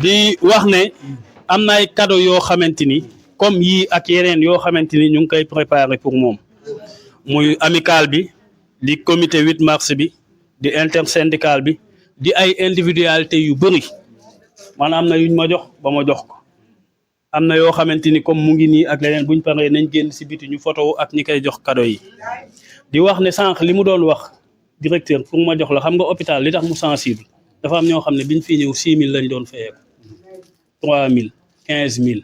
di wax ne am na ay cadeau yoo xamante ni comme yii ak yeneen yoo xamante ni ñu ngi koy préparer pour moom muy amical bi di comité 8 mars bi di intersyndical bi di ay individualité yu bëri man am na yuñ ma jox ba ma jox ko am na yoo xamante ni comme mu ngi nii ak leneen buñ paree nañ génn si biti ñu photo ak ñi koy jox cadeau yi di wax ne sànq li mu doon wax directeur pour ma jox la xam nga hôpital li tax mu sensible dafa am ñoo xam ne biñ fi ñëw 6000 lañ doon fayeeku 3000 15000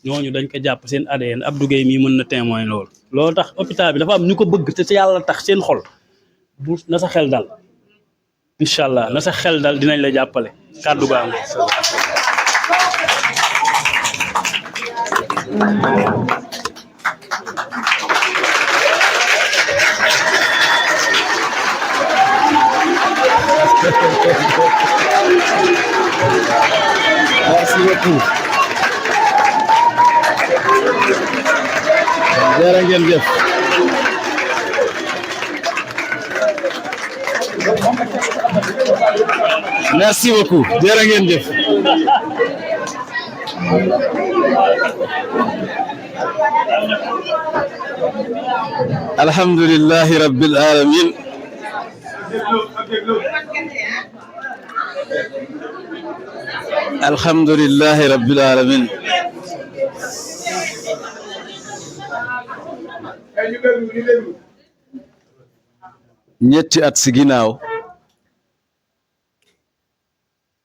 ñooñu dañ ko jàpp seen ADN Abdou Gueye mii mën na témoin loolu tax hôpital bi dafa am ñu ko bëgg te yàlla tax seen xol bu na sa xel dal incha allah na sa xel dal dinañ la jàppale kàddu gaa ngi merci beaucoup jërë ngeen jëf merci beaucoup jërë ngeen jëf alhamdulillahi rabbil alamin alhamdulillahi rabbil alamin ñetti at si ginnaaw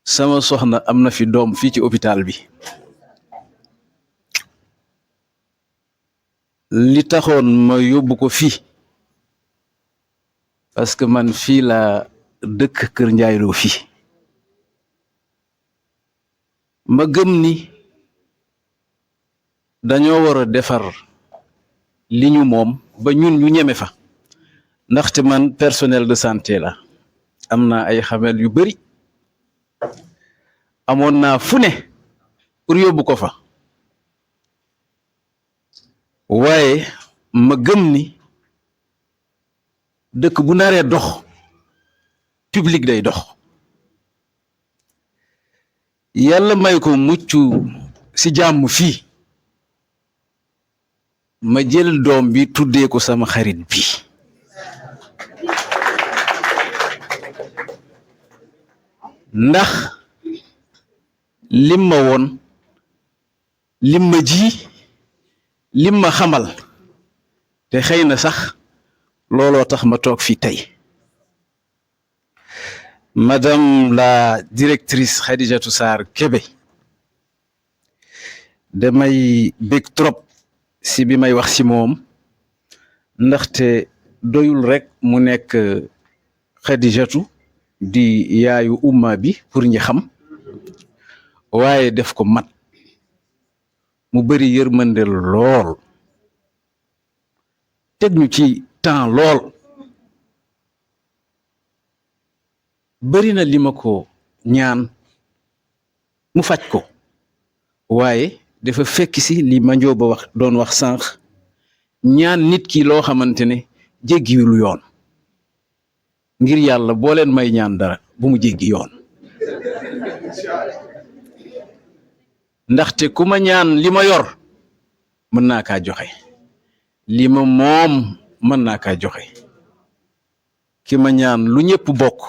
sama soxna am na fi doom fii ci hôpital bi li taxoon ma yóbbu ko fii parce que man fii la dëkk Kër Njaay Lo fii ma gëm ni dañoo war a defar li ñu moom ba ñun ñu ñeme fa ndaxte man personnel de santé la am naa ay xamel yu bari amoon naa fu ne pour yóbbu ko fa waaye ma gëm ni dëkk bu naree dox public day dox yàlla may ko mucc ci jàmm fii ma jël doom bi tuddee ko sama xarit bi ndax lim ma woon lim ma ji lim ma xamal te xëy na sax looloo tax ma toog fii tey madame la directrice Khadijatou Sarr Kébé damay bég trop si bi may wax si moom ndaxte doyul rek mu nekk Khadijatou di yaayu umma bi pour ñi xam waaye def ko mat mu bari yërmande lool teg ñu ci temps lool bari na li ma ko ñaan mu faj ko waaye dafa fekk si li ma Njóoba wax doon wax sànq ñaan nit ki loo xamante ne jéggiwul yoon ngir yàlla boo leen may ñaan dara bu mu jéggi yoon ndaxte ku ma ñaan li ma yor mën naa kaa joxe li ma moom mën naa kaa joxe ki ma ñaan lu ñëpp bokk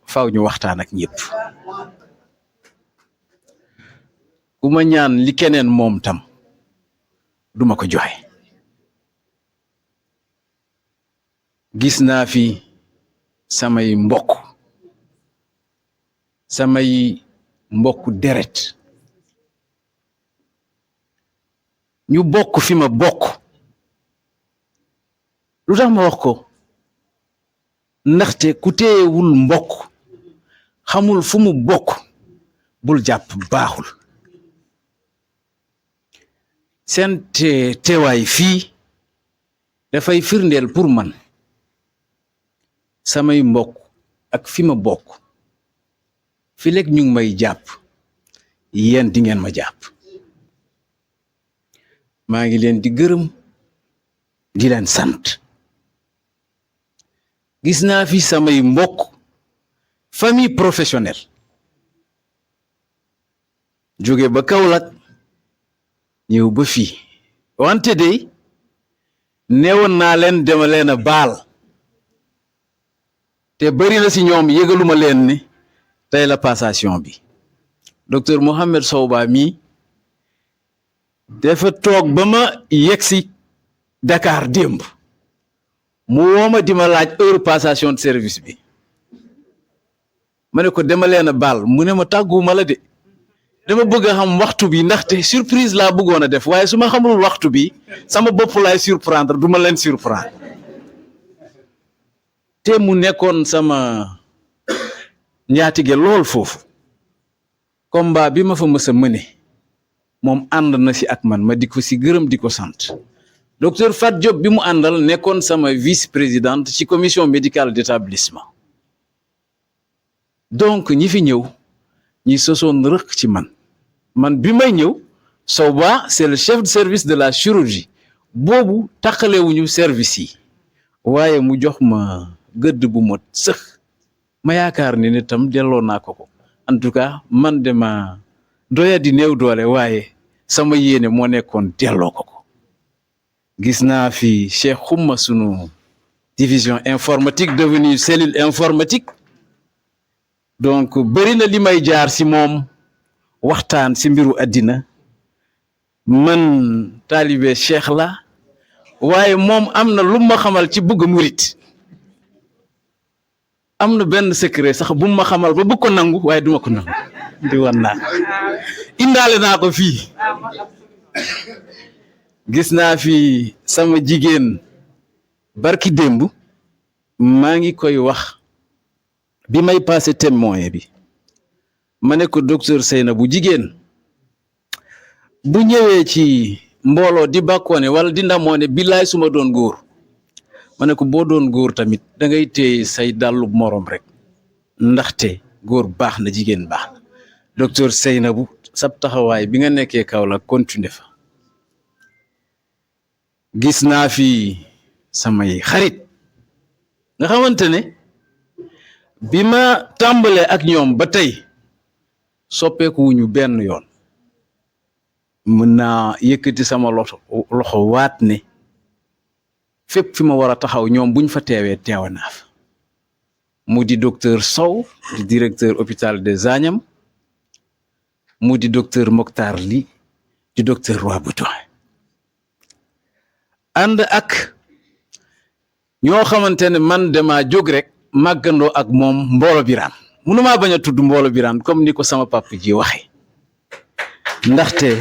faaw ñu waxtaan ak ñëpp ku ma ñaan li keneen moom tam duma ko joxe gis naa fi samay mbokk deret ñu bokk fi ma bokk lu tax ma wax ko ndaxte ku téyewul mbokk xamul fu mu bokk bul jàpp baaxul seen teewaay fii dafay firndeel pour man samay mbokk ak fi ma bokk fi lekk ñu ngi may jàpp yéen di ngeen ma jàpp maa ngi leen di gërëm di leen sant gis naa fi samay mbokk famille professionnelle jóge ba Kaolack ñëw ba fii wante de neewoon naa leen dama leen a baal te bari na si ñoom yëgaluma leen ni tey la passation bi docteur Mohamed Sow Ba mii dafa toog ba ma yegsi Dakar démb mu wooma di ma laaj heure passation de service bi ma ne ko dama leen a baal mu ne ma tàgguwuma la de dama bëgg a xam waxtu bi ndaxte surprise laa bëggoon a def waaye su ma xamul waxtu bi sama bopp laay surprendre du ma leen surprendre te mu nekkoon sama njaatige lool foofu combat bi ma fa mës a mëne moom ànd na si ak man ma di ko si gërëm di ko sant docteur Fat Diop bi mu àndal nekkoon sama vice-présidente ci commission médicale d'établissement donc ñi fi ñëw ñi sosoon rëkk ci man bi may ñëw Sow Ba c'est le chef de service de la chirurgie boobu tàqalewuñu service yi waaye mu jox ma gëdd bu mot sëx ma yaakaar ni ne tam delloo naa ko en tout cas man de ma doya di néew doole waaye sama yéene moo nekkoon delloo ko gis naa fi Cheikh Xuma sunu division informatique devenue cellule informatique donc bëri na li may jaar si moom waxtaan si mbiru àddina man taalibe Cheikh la waaye moom am na lu ma xamal ci bëgg murit am na benn secret sax bu ma xamal ba bëgg ko nangu waaye duma ko nangu di wan naa indaale naa ko fii gis naa fi sama jigéen barki démb maa ngi koy wax bi may passé témoin bi ma ne ko docteur Seyna bu jigéen bu ñëwee ci mbooloo di bàkkoone wala di ndamoone billaay su ma doon góor ma ne ko boo doon góor tamit da ngay téye say dàllu morom rek ndaxte góor baax na jigéen baax na docteur Seyna bu sab taxawaay bi nga nekkee Kaolack continuer fa gis naa fi samay xarit nga xamante ne bi ma tàmbalee ak ñoom ba tey soppeeku wuñu benn yoon mën naa yëkkati sama loxo waat ne fépp fi ma war a taxaw ñoom buñ fa teewee teewa naa fa mu di docteur Sow di directeur hôpital des Agnam mu di docteur Mokhtar Ly di docteur Roi Baudouin ànd ak ñoo xamante ne man dama jóg rek màggandoo ak moom Mboolo Biraan mënumaa bañ a tudd Mboolo Biraan comme ni ko sama papa ji waxe ndaxte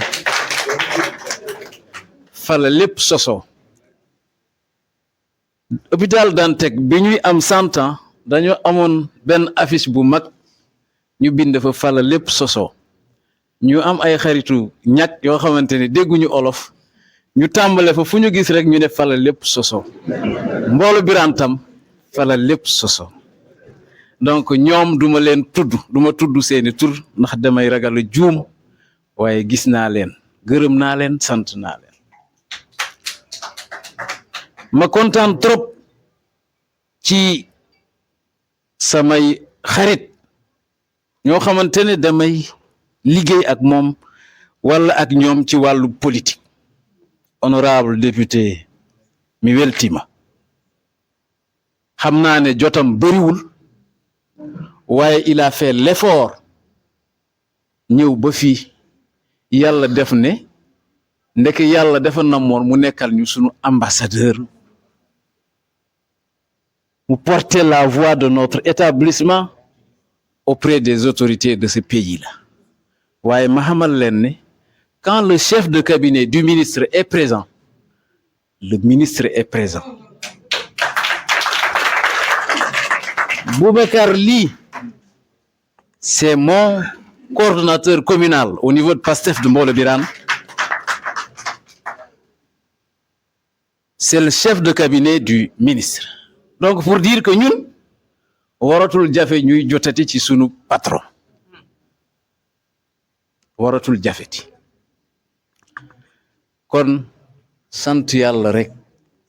fala lépp soso hôpital Dantec bi ñuy am 100 ans dañoo amoon benn affiche bu mag ñu bind fa fala lépp soso ñu am ay xaritu ñàkk yoo xamante ne dégguñu olof ñu tàmbale fa fu ñu gis rek ñu ne fala lépp soso Mboolo Biraan tam fala lépp soso donc ñoom duma leen duma tudd seeni tur ndax damay ragal a juum waaye gis naa leen gërëm naa leen sant naa leen ma kontaan trop ci samay xarit ñoo xamante ne damay liggéey ak moom wala ak ñoom ci wàllu politique honorable député mi weltima xam naa ne jotam bëriwul waaye il a fait l'effort ñëw ba fii yàlla def ne ndeke yàlla dafa namoon mu nekkal ñu sunu ambassadeur mu porter la voix de notre établissement auprès des autorités de ce pays-là waaye ma xamal leen ne quand le chef de cabinet du ministre est présent le ministre est présent Boubacar Ly c'est mon coordonnateur communal au niveau de PASTEF de Mboolo Birane c'est le chef de cabinet du ministre donc pour dire que ñun waratul jafe ñuy jotati ci sunu patron waratul jafeti kon sant yàlla rek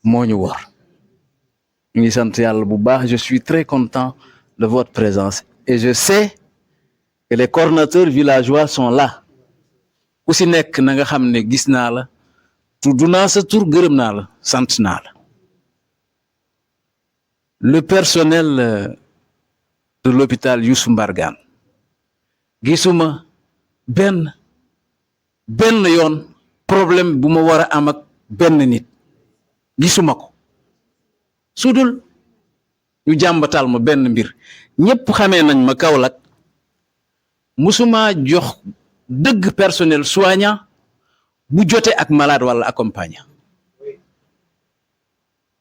moo ñu war ñu ngi sant yàlla bu baax je suis très content de votre présence et je sais que les coordonnateurs villageois sont là ku si nekk na nga xam ne gis naa la tudd naa sa tur gërëm naa la sant naa la. Le personnel de l'hôpital Youssou Mbargane gisuma benn yoon problème bu ma war a am ak benn nit gisuma ko sudul ñu jàmbatal ma benn mbir ñëpp xamee nañ ma Kaolack musuma jox dëgg personnel soignant bu jote ak malade wala accompagnant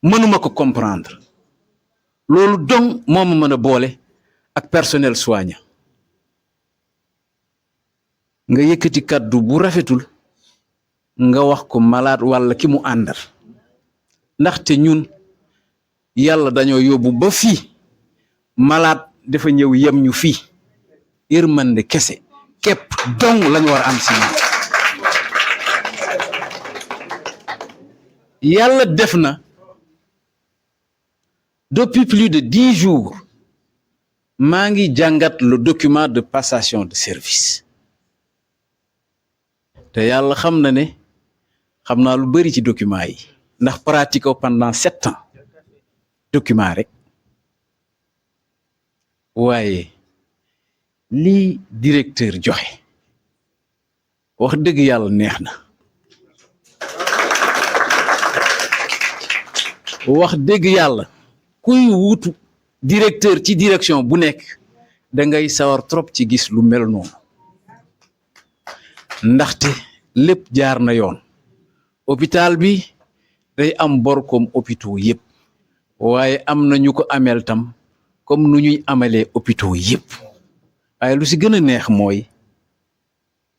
mënuma ko comprendre loolu dong moo ma mën a boole ak personnel soignant nga yëkkati kàddu bu rafetul nga wax ko malade wala ki mu àndal ndaxte ñun yàlla dañoo yóbbu ba fii malade dafa ñëw yem ñu fii yërmande kese képp dong lañu war a am si ñun yàlla def na depuis plus de 10 jours maa ngi jàngat le document de passation de service te yàlla xam na ne xam naa lu bari ci document yi ndax pratique ko pendant 7 ans document rek waaye lii directeur joxe wax dëgg yàlla neex na wax dëgg yàlla kuy wutu directeur ci direction bu nekk da ngay sawar trop ci gis lu mel noonu ndaxte lépp jaar na yoon hôpital bi day am bor comme hôpitaux yëpp waaye am na ñu ko ameel tam comme nu ñuy amalee hôpitaux yëpp waaye lu si gën a neex mooy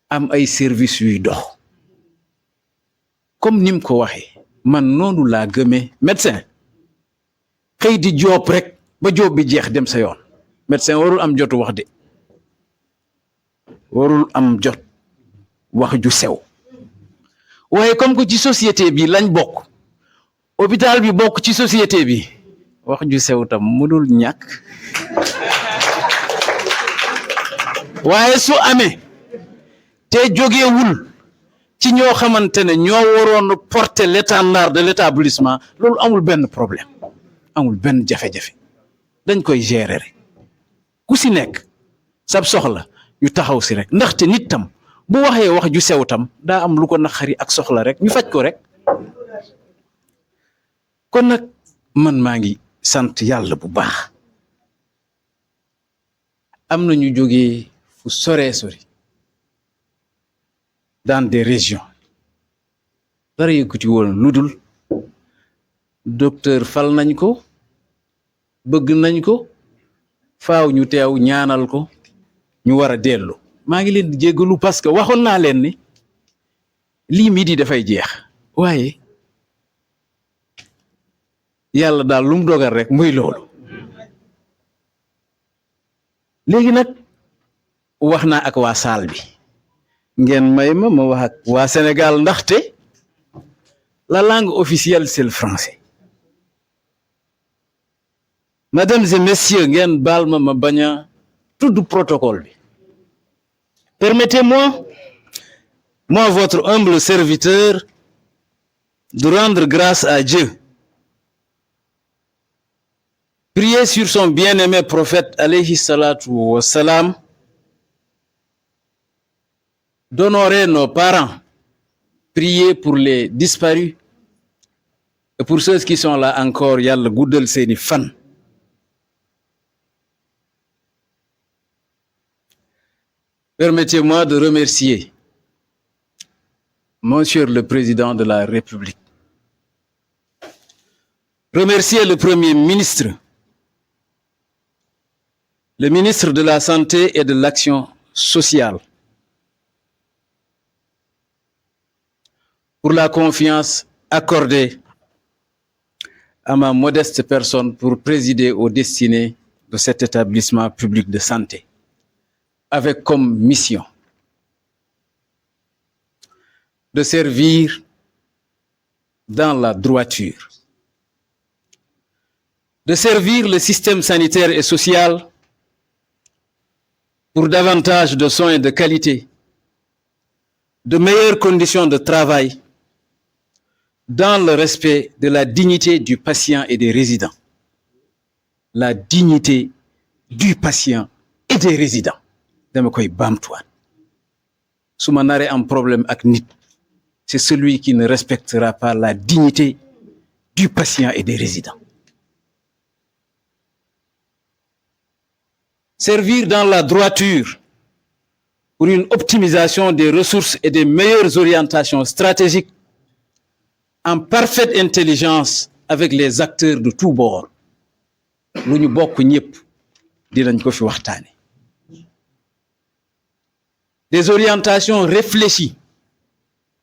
am ay services yuy dox comme nim ko waxee man noonu laa gëmee médecin xëy di job rek ba job bi jeex dem sa yoon médecin warul am jotu wax de warul am jot wax ju sew waaye comme que ci société bi lañ bokk hôpital bi bokk ci société bi wax ju sew tam mënul ñàkk waaye su amee te jógewul ci ñoo xamante ne ñoo waroon porter l'étendard de l'établissement loolu amul benn problème amul benn jafe-jafe dañ koy gérer rek ku si nekk sab soxla ñu taxaw si rek ndaxte nit tam bu waxee wax ju sew tam daa am lu ko naqari ak soxla rek ñu faj ko rek kon nag man maa ngi sant yàlla bu baax am na ñu jógee fu soree sori dans des régions dara yëkkati woon lu dul docteur fal nañ ko bëgg nañ ko faaw ñu teew ñaanal ko ñu war a dellu maa ngi leen di jéggalu parce que waxoon naa leen ni lii midi dafay jeex waaye yàlla daal lu mu dogal rek muy loolu léegi nag wax naa ak waa saal bi ngeen may ma wax ak waa Sénégal ndaxte la langue officielle c'est le français mesdames et messieurs ngeen baal ma bañ a tudd protocole bi permettez-moi moi votre humble serviteur de rendre grâce à Dieu, prier sur son bien-aimé prophète alayhi salatu wa salam, d'honorer nos parents, prier pour les disparus et pour ceux qui sont là encore, yàlla guddal seeni fan. Permettez-moi de remercier Monsieur le Président de la République, remercier le Premier ministre, le ministre de la Santé et de l'Action sociale, pour la confiance accordée à ma modeste personne pour présider aux destinées de cet établissement public de santé, avec comme mission de servir dans la droiture, de servir le système sanitaire et social pour davantage de soins de qualité, de meilleures conditions de travail dans le respect de la dignité du patient et des résidents. La dignité du patient et des résidents. dama koy baamtuwaat su ma naree am problème ak nit, c'est celui qui ne respectera pas la dignité du patient et des résidents. Servir dans la droiture pour une optimisation des ressources et des meilleures orientations stratégiques en parfaite intelligence avec les acteurs de tous bords. lu ñu bokk ñëpp dinañ ko fi waxtaane. Des orientations réfléchies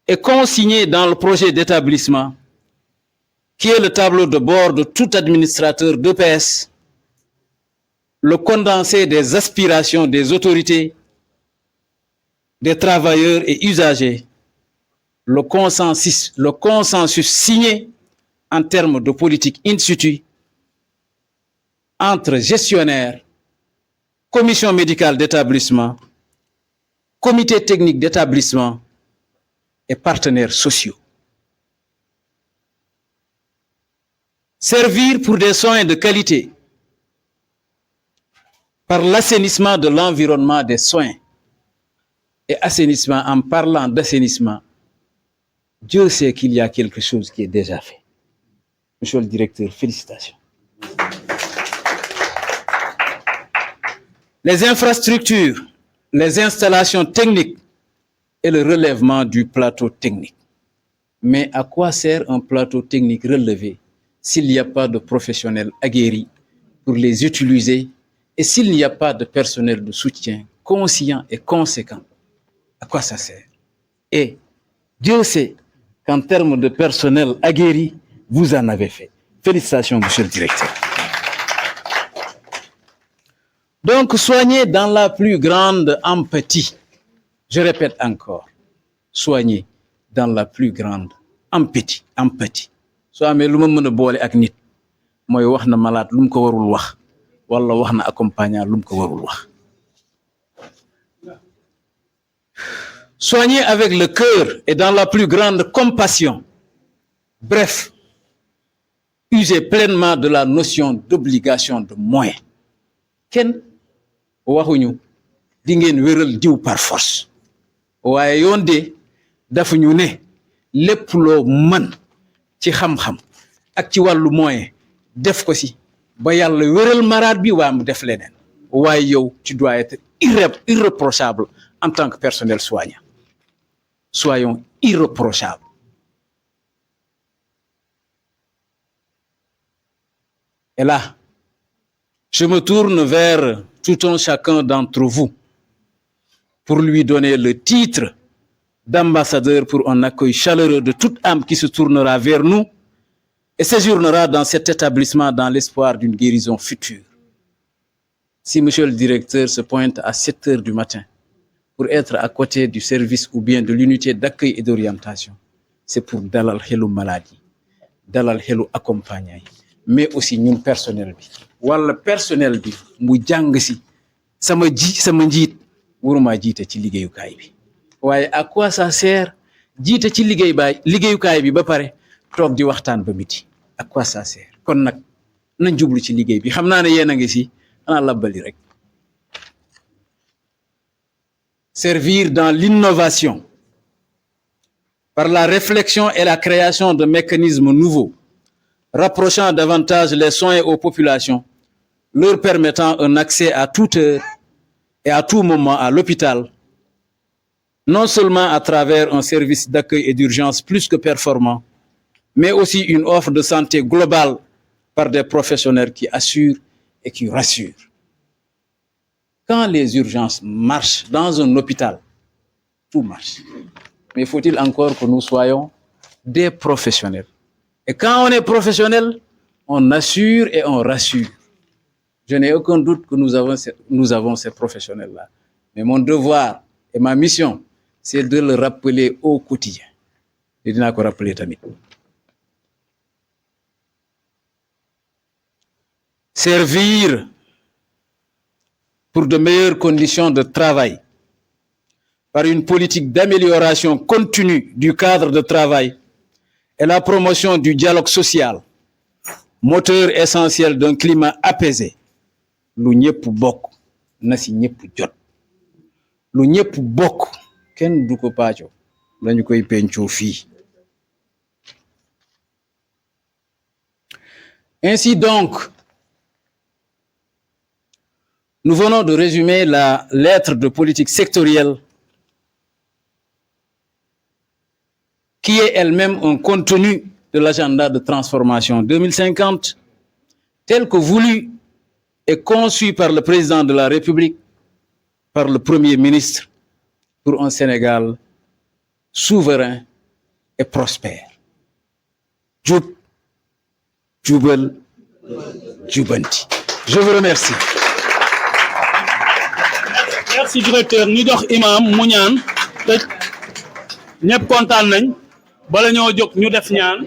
et consignées dans le projet d'établissement qui est le tableau de bord de tout administrateur d'EPS, le condensé des aspirations des autorités, des travailleurs et usagers, le consensus signé en termes de politique in situ entre gestionnaires, commission médicale d'établissement, comité technique d'établissement et partenaires sociaux. Servir pour des soins de qualité par l'assainissement de l'environnement des soins. Et assainissement, en parlant d'assainissement, Dieu sait qu'il y a quelque chose qui est déjà fait. Monsieur le directeur, félicitations. Les infrastructures, les installations techniques et le relèvement du plateau technique. Mais à quoi sert un plateau technique relevé s'il n'y a pas de professionnels aguerris pour les utiliser et s'il n'y a pas de personnel de soutien conscient et conséquent? À quoi ça sert? Et Dieu sait qu'en termes de personnel aguerri, vous en avez fait. Félicitations, monsieur le directeur. Donc, soignez dans la plus grande empathie. Je répète encore, soignez dans la plus grande empathie. soo amee lu ma mën a boole ak nit mooy wax na malade lu mu ko warul wax wala wax na accompagnant lu mu ko warul wax. Soignez avec le cœur et dans la plus grande compassion. Bref, usez pleinement de la notion d'obligation de moyens. Kenn waxuñu di ngeen wéral diw par force waaye yoon de dafa ñu ne lépp loo mën ci xam-xam ak ci wàllu moyen def ko si ba yàlla wéral malade bi waa mu def leneen waaye yow tu dois être irréprochable en tant que personnel soignant. Soyons irréprochables. Et là, je me tourne vers tout un chacun d'entre vous pour lui donner le titre d'ambassadeur pour un accueil chaleureux de toute âme qui se tournera vers nous et séjournera dans cet établissement dans l'espoir d'une guérison future. Si monsieur le directeur se pointe à 7 heures du matin pour être à côté du service ou bien de l'unité d'accueil et d'orientation, c'est pour dalal xelu maladie, dalal xelu accompagnant, mais aussi ñun personnel bi. Wala personnel bi mu jàng si sama njiit waruma jiite ci liggéeyukaay bi. waaye à quoi ça sert jiite ci liggéeyukaay bi ba pare toog di waxtaan ba midi? À quoi ça sert? Kon nag nañ jublu ci liggéey bi. xam naa ne yéen a ngi si xanaa labbali rek. Servir dans l'innovation par la réflexion et la création de mécanismes nouveaux, rapprochant davantage les soins aux populations, leur permettant un accès à toute heure et à tout moment à l'hôpital, non seulement à travers un service d'accueil et d'urgence plus que performant, mais aussi une offre de santé globale par des professionnels qui assurent et qui rassurent. Quand les urgences marchent dans un hôpital, tout marche. Mais faut-il encore que nous soyons des professionnels? Et quand on est professionnel, on assure et on rassure. Je n'ai aucun doute que nous avons ces professionnels-là. Mais mon devoir et ma mission, c'est de le rappeler au quotidien. Et dinaa ko rappeler tamit. Servir pour de meilleures conditions de travail par une politique d'amélioration continue du cadre de travail et la promotion du dialogue social, moteur essentiel d'un climat apaisé, lu ñëpp bokk na si ñëpp jot lu ñëpp bokk kenn du ko paaco dañu koy pencoo fii. Ainsi donc, nous venons de résumer la lettre de politique sectorielle qui est elle-même un contenu de l'agenda de transformation 2050 tel que voulu et conçu par le président de la République, par le Premier ministre, pour un Sénégal souverain et prospère. Jub, jubal, jubanti. Je vous remercie. Merci directeur ñu jox imam mu ñaan tëj ñëpp kontaan nañ bala ñoo jóg ñu def ñaan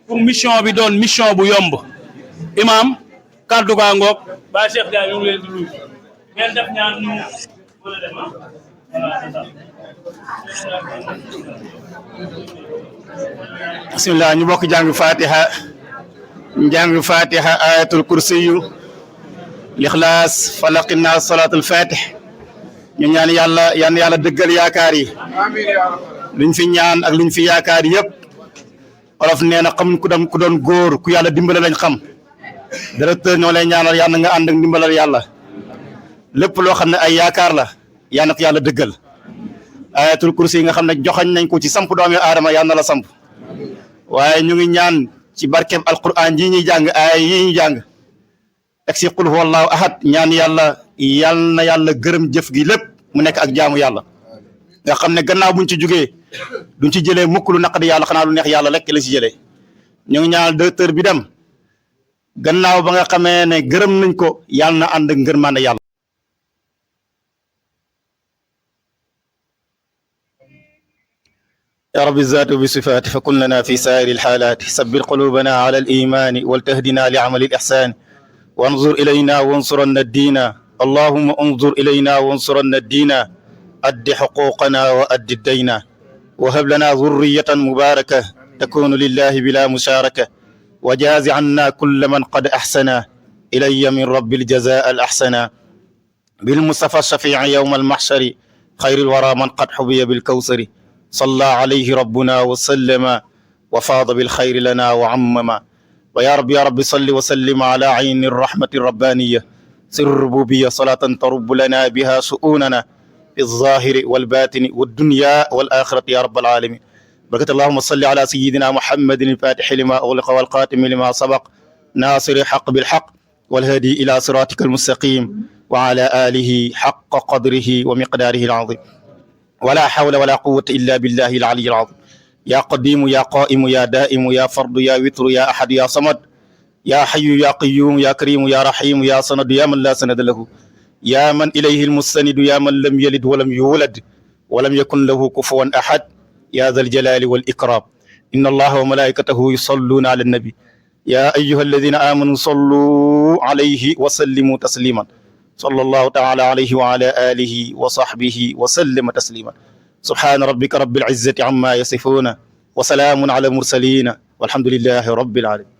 pour mission bi doon mission bu yomb imam kàddu gaa ngoog ba Cheikh Dia ñu ngi leen di nuyu ngeen def ñaan ñu mën a dem bismillah ñu bokk jàng fatiha ayatul kursiyu lixlaas falaqi naas salaatul fatih ñu ñaan yàlla dëggal yaakaar yi luñ fi ñaan ak luñ fi yaakaar yëpp olof nee na xamuñ ku doon góor ku yàlla dimbale lañ xam directeur ñoo lay ñaanal yàlla nga ànd ak dimbalal yàlla lépp loo xam ne ay yaakaar la yàlla ko yàlla dëggal ayatul kursi yi nga xam ne joxañ nañ ko ci samp doomi aadama yàlla na la samp waaye ñu ngi ñaan ci barkeem alquran ji ñuy jàng ay yi ñuy jàng ak si qul huwallahu ahad ñaan yàlla na yàlla gërëm jëf gi lépp mu nekk ak jaamu yàlla nga xam ne gannaaw buñ ci jógee duñ ci jëlee mukk lu naqadi yàlla xanaa lu neex yàlla rek la ci jëlee ñu ngi ñaanal directeur bi dem gannaaw ba nga xamee ne gërëm nañ ko yàlla na ànd ak ngërmande yàlla يا رب الذات بصفات فكن لنا في سائر الحالات ثبت قلوبنا على الإيمان ولتهدنا لعمل الإحسان وانظر إلينا وانصرنا الدين اللهم انظر إلينا وانصرنا الدين أد حقوقنا وأد الدين وهب لنا ذرية مباركة تكون لله بلا مشاركة وجاز عنا كل من قد أحسن إلي من رب الجزاء الأحسن بالمصطفى الشفيع يوم المحشر خير الورى من قد حبي بالكوثر صلى عليه ربنا وسلم وفاض بالخير لنا وعمما ويا رب صل وسلم على عين الرحمة الربانية سر الربوبية صلاة ترب لنا بها شؤوننا في الظاهر والباطن والدنيا والآخرة يا رب العالمين بركة اللهم صل على سيدنا محمد الفاتح لما أغلق والقاتم لما سبق ناصر الحق بالحق والهادي إلى صراطك المستقيم وعلى آله حق قدره ومقداره العظيم ولا حول ولا قوة إلا بالله العلي العظيم يا قديم يا قائم يا دائم يا فرد يا وتر يا أحد يا صمد يا حي يا قيوم يا كريم يا رحيم يا صند يا من لا سند له يا من إليه المستند يا من لم يلد ولم يولد ولم يكن له كفوا أحد يا ذا الجلال والإكرام إن الله وملائكته يصلون على النبي يا أيها الذين آمنوا صلوا عليه وسلموا تسليما صلى الله تعالى عليه وعلى آله وصحبه وسلم تسليما سبحان ربك رب العزة عما يصفون وسلام على المرسلين والحمد لله رب العالمين